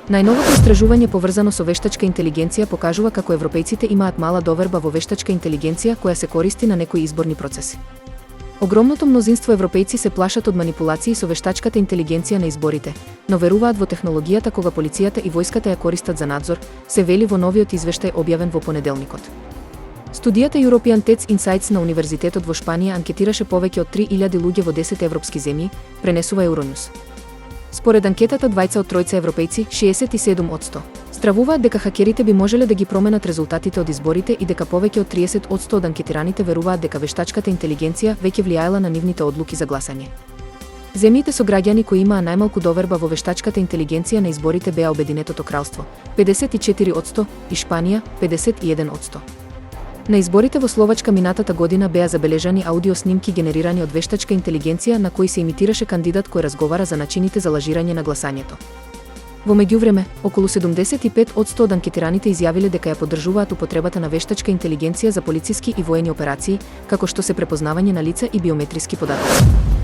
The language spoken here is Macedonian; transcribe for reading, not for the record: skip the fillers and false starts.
Најновото истражување поврзано со вештачка интелигенција покажува како европејците имаат мала доверба во вештачка интелигенција која се користи на некои изборни процеси. Огромното мнозинство европејци се плашат од манипулации со вештачката интелигенција на изборите, но веруваат во технологијата кога полицијата и војската ја користат за надзор, се вели во новиот извештај објавен во понеделникот. Студијата European Tech Insights на Универзитетот во Шпанија анкетираше повеќе од 3000 луѓе во 10 европски земји, пренесува Euronews. Според анкетата, двајца од тројца европејци, 67%, стравуваат дека хакерите би можеле да ги променат резултатите од изборите и дека повеќе од 30% од анкетираните веруваат дека вештачката интелигенција веќе влијаела на нивните одлуки за гласање. Земјите со граѓани кои имаа најмалку доверба во вештачката интелигенција на изборите беа Обединетото кралство, 54%, и Шпанија, 51%. На изборите во Словачка минатата година беа забележани аудиоснимки генерирани од вештачка интелигенција на кои се имитираше кандидат кој разговара за начините за лажирање на гласањето. Во меѓувреме, околу 75% од анкетираните изјавиле дека ја поддржуваат употребата на вештачка интелигенција за полициски и воени операции, како што се препознавање на лица и биометриски податоци.